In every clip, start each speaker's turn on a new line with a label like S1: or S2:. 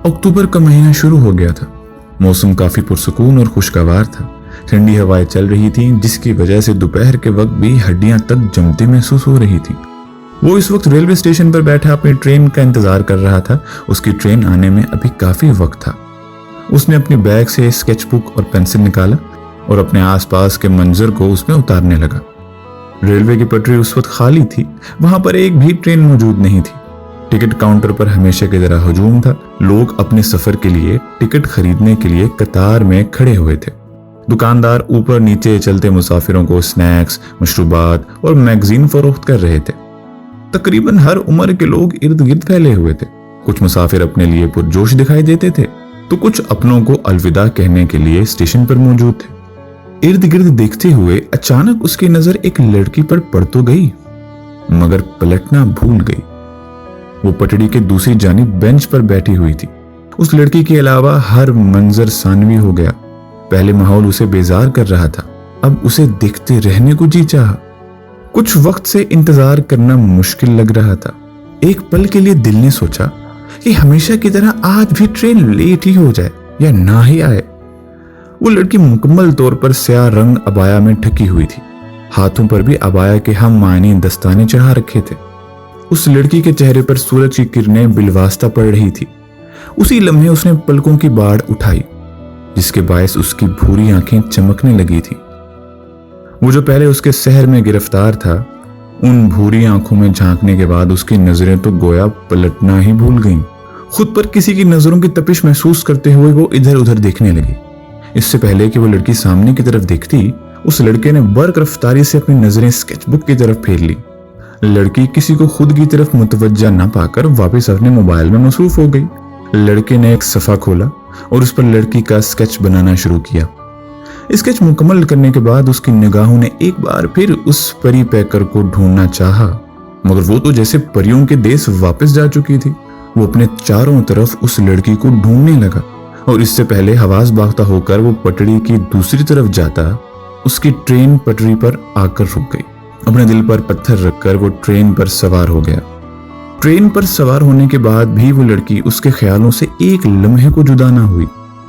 S1: अक्टूबर का महीना शुरू हो गया था। मौसम काफी पुरसुकून और खुशगवार था। ठंडी हवाएं चल रही थीं, जिसकी वजह से दोपहर के वक्त भी हड्डियां तक जमती महसूस हो रही थी। वो इस वक्त रेलवे स्टेशन पर बैठा अपनी ट्रेन का इंतजार कर रहा था। उसकी ट्रेन आने में अभी काफी वक्त था। उसने अपने बैग से स्केचबुक और पेंसिल निकाला और अपने आसपास के मंजर को उसमें उतारने लगा। रेलवे की पटरी उस वक्त खाली थी। वहां पर एक भी ट्रेन मौजूद नहीं थी। टिकट काउंटर पर हमेशा की तरह हुजूम था। लोग अपने सफर के लिए टिकट खरीदने के लिए कतार में खड़े हुए थे। दुकानदार ऊपर नीचे चलते मुसाफिरों को स्नैक्स, मशरूबात और मैगजीन फरोख्त कर रहे थे। तकरीबन हर उम्र के लोग इर्द गिर्द फैले हुए थे। कुछ मुसाफिर अपने लिए पुरजोश दिखाई देते थे तो कुछ अपनों को अलविदा कहने के लिए स्टेशन पर मौजूद थे। इर्द गिर्द देखते हुए अचानक उसकी नजर एक लड़की पर पड़ तो गई, मगर पलटना भूल गई। वो पटड़ी के दूसरी जानिब बेंच पर बैठी हुई थी। उस लड़की के अलावा हर मंजर सानवी हो गया। पहले माहौल उसे बेजार कर रहा था, अब उसे देखते रहने को जी चाहा। कुछ वक्त से इंतजार करना मुश्किल लग रहा था। एक पल के लिए दिल ने सोचा कि हमेशा की तरह आज भी ट्रेन लेट ही हो जाए या ना ही आए। वो लड़की मुकम्मल तौर पर स्याह रंग अबाया में ढकी हुई थी। हाथों पर भी अबाया के हम मायने दस्ताने चढ़ा रखे थे। उस लड़की के चेहरे पर सूरज की किरणें बिलवास्ता पड़ रही थी। उसी लम्हे उसने पलकों की बाड़ उठाई, जिसके बायस उसकी भूरी आंखें चमकने लगी थी। वो जो पहले उसके शहर में गिरफ्तार था, उन भूरी आंखों में झांकने के बाद उसकी नजरें तो गोया पलटना ही भूल गईं। खुद पर किसी की नजरों की तपिश महसूस करते हुए वो इधर उधर देखने लगी। इससे पहले कि वो लड़की सामने की तरफ देखती, उस लड़के ने बर्क रफ्तारी से अपनी नजरें स्केचबुक की तरफ फेर ली। लड़की किसी को खुद की तरफ मुतवज्जा न पाकर वापस अपने मोबाइल में मसरूफ हो गई। लड़के ने एक सफा खोला और उस पर लड़की का स्केच बनाना शुरू किया। स्केच मुकम्मल करने के बाद उसकी निगाहों ने एक बार फिर उस परी पैकर को ढूंढना चाहा, मगर वो तो जैसे परियों के देश वापस जा चुकी थी। वो अपने चारों तरफ उस लड़की को ढूंढने लगा और इससे पहले हवास बाख्ता होकर वो पटड़ी की दूसरी तरफ जाता, उसकी ट्रेन पटरी पर आकर रुक गई। अपने दिल पर पत्थर रखकर वो ट्रेन पर सवार हो गया। ट्रेन पर सवार होने के बाद भी वो लड़की उसके ख्यालों से एक लम्हे को जुदा ना हुई।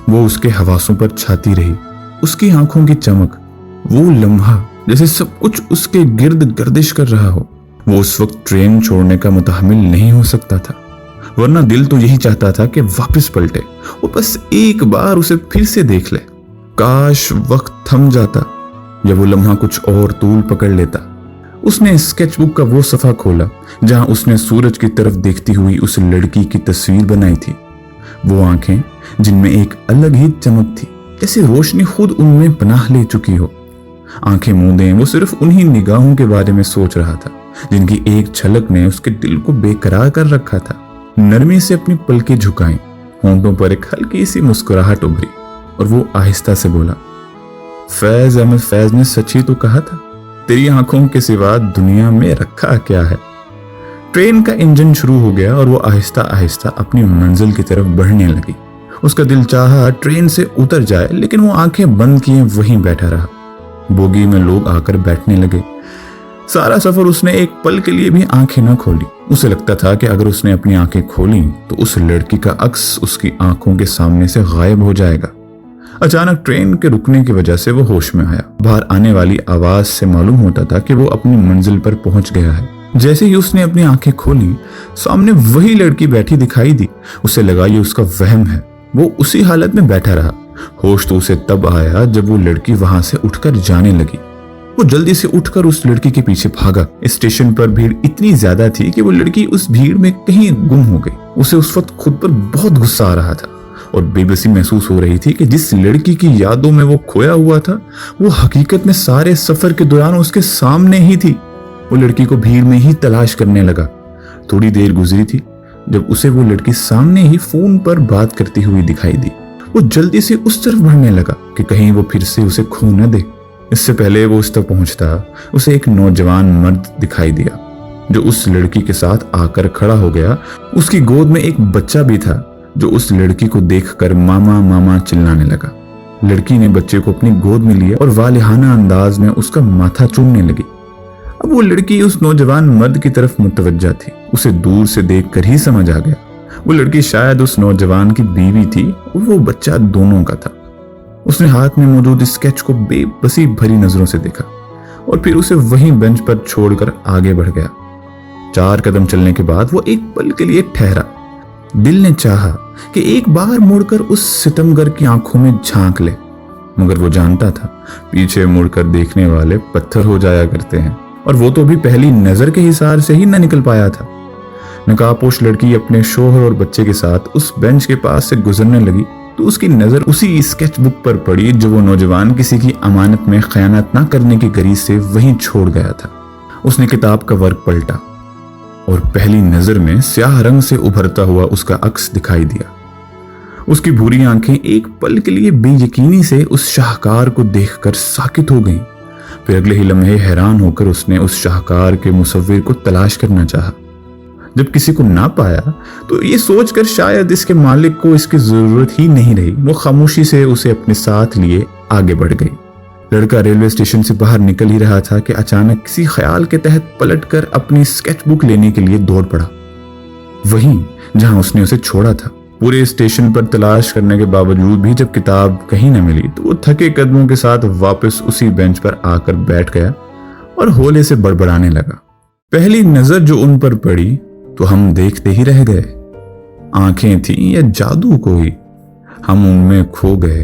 S1: वो उसके हवासों पर छाती रही। उसकी आंखों की चमक, वो लम्हा जैसे सब कुछ उसके गिर्द गर्दिश कर रहा हो। वो उस वक्त ट्रेन छोड़ने का मुतहम्मिल नहीं हो सकता था, वरना दिल तो यही चाहता था कि वापस पलटे और बस एक बार उसे फिर से देख ले। काश वक्त थम जाता या वो लम्हा कुछ और तूल पकड़ लेता। उसने स्केचबुक का वो सफा खोला जहां उसने सूरज की तरफ देखती हुई उस लड़की की तस्वीर बनाई थी। वो आंखें जिनमें एक अलग ही चमक थी, जैसे रोशनी खुद उनमें पनाह ले चुकी हो। आंखें मूंदे वो सिर्फ उन्हीं निगाहों के बारे में सोच रहा था जिनकी एक झलक ने उसके दिल को बेकरार कर रखा था। नरमी से अपनी पलकें झुकाई, होंठों पर एक हल्की सी मुस्कुराहट उभरी और वो आहिस्ता से बोला, फैज अहमद फैज ने सच ही तो कहा था, तेरी आंखों के सिवा दुनिया में रखा क्या है। ट्रेन का इंजन शुरू हो गया और वो आहिस्ता आहिस्ता अपनी मंजिल की तरफ बढ़ने लगी। उसका दिल चाहा ट्रेन से उतर जाए, लेकिन वो आंखें बंद किए वहीं बैठा रहा। बोगी में लोग आकर बैठने लगे। सारा सफर उसने एक पल के लिए भी आंखें न खोली। उसे लगता था कि अगर उसने अपनी आंखें खोली तो उस लड़की का अक्स उसकी आंखों के सामने से गायब हो जाएगा। अचानक ट्रेन के रुकने की वजह से वो होश में आया। बाहर आने वाली आवाज से मालूम होता था कि वो अपनी मंजिल पर पहुंच गया है। जैसे ही उसने अपनी आंखें खोली, सामने वही लड़की बैठी दिखाई दी। उसे लगा ये उसका वहम है। वो उसी हालत में बैठा रहा। होश तो उसे तब आया जब वो लड़की वहां से उठकर जाने लगी। वो जल्दी से उठकर उस लड़की के पीछे भागा। स्टेशन पर भीड़ इतनी ज्यादा थी कि वो लड़की उस भीड़ में कहीं गुम हो गई। उसे उस वक्त खुद पर बहुत गुस्सा आ रहा था और बेबसी महसूस हो रही थी कि जिस लड़की की यादों में वो खोया हुआ था, वो हकीकत में सारे सफर के दौरान उसके सामने ही थी। वो लड़की को भीड़ में ही तलाश करने लगा। थोड़ी देर गुजरी थी जब उसे वो लड़की सामने ही फोन पर बात करती हुई दिखाई दी। वो जल्दी से उस तरफ बढ़ने लगा कि कहीं वो फिर से उसे खो न दे। इससे पहले वो उस तक पहुंचता, उसे एक नौजवान मर्द दिखाई दिया जो उस लड़की के साथ आकर खड़ा हो गया। उसकी गोद में एक बच्चा भी था जो उस लड़की को देखकर मामा मामा चिल्लाने लगा। लड़की ने बच्चे को अपनी गोद में लिया और वालिहाना अंदाज में उसका माथा चूमने लगी। अब वो लड़की उस नौजवान मर्द की तरफ मुतवज्जा थी। उसे दूर से देखकर ही समझ आ गया वो लड़की शायद उस नौजवान की बीवी थी और वो बच्चा दोनों का था। उसने हाथ में मौजूद स्केच को बेबसी भरी नजरों से देखा और फिर उसे वहीं बेंच पर छोड़कर आगे बढ़ गया। 4 कदम चलने के बाद वो एक पल के लिए ठहरा। दिल ने चाहा कि एक बार मुड़कर उस सितमगर की आंखों में झांक ले, मगर वो जानता था पीछे मुड़कर देखने वाले पत्थर हो जाया करते हैं, और वो तो भी पहली नजर के हिसार से ही न निकल पाया था। नकाबपोश लड़की अपने शोहर और बच्चे के साथ उस बेंच के पास से गुजरने लगी तो उसकी नजर उसी स्केच बुक पर पड़ी जो वो नौजवान किसी की अमानत में खयानत ना करने की गरीज से वहीं छोड़ गया था। उसने किताब का वर्क पलटा और पहली नजर में स्याह रंग से उभरता हुआ उसका अक्स दिखाई दिया। उसकी भूरी आंखें एक पल के लिए बेयकीनी से उस शाहकार को देखकर साकित हो गईं। फिर अगले ही लम्हे हैरान होकर उसने उस शाहकार के मुसव्विर को तलाश करना चाहा। जब किसी को ना पाया तो ये सोचकर शायद इसके मालिक को इसकी जरूरत ही नहीं रही, वो खामोशी से उसे अपने साथ लिए आगे बढ़ गई। लड़का रेलवे स्टेशन से बाहर निकल ही रहा था कि अचानक किसी ख्याल के तहत पलटकर अपनी स्केच बुक लेने के लिए दौड़ पड़ा, वहीं जहां उसने उसे छोड़ा था। पूरे स्टेशन पर तलाश करने के बावजूद भी जब किताब कहीं न मिली तो वो थके कदमों के साथ वापस उसी बेंच पर आकर बैठ गया और होले से बड़बड़ाने लगा। पहली नजर जो उन पर पड़ी तो हम देखते ही रह गए। आंखें थी या जादू कोई, हम उनमें खो गए।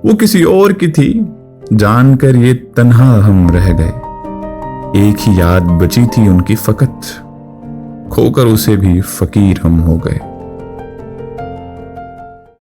S1: वो किसी और की थी, जानकर ये तन्हा हम रह गए। एक ही याद बची थी उनकी फकत, खोकर उसे भी फकीर हम हो गए।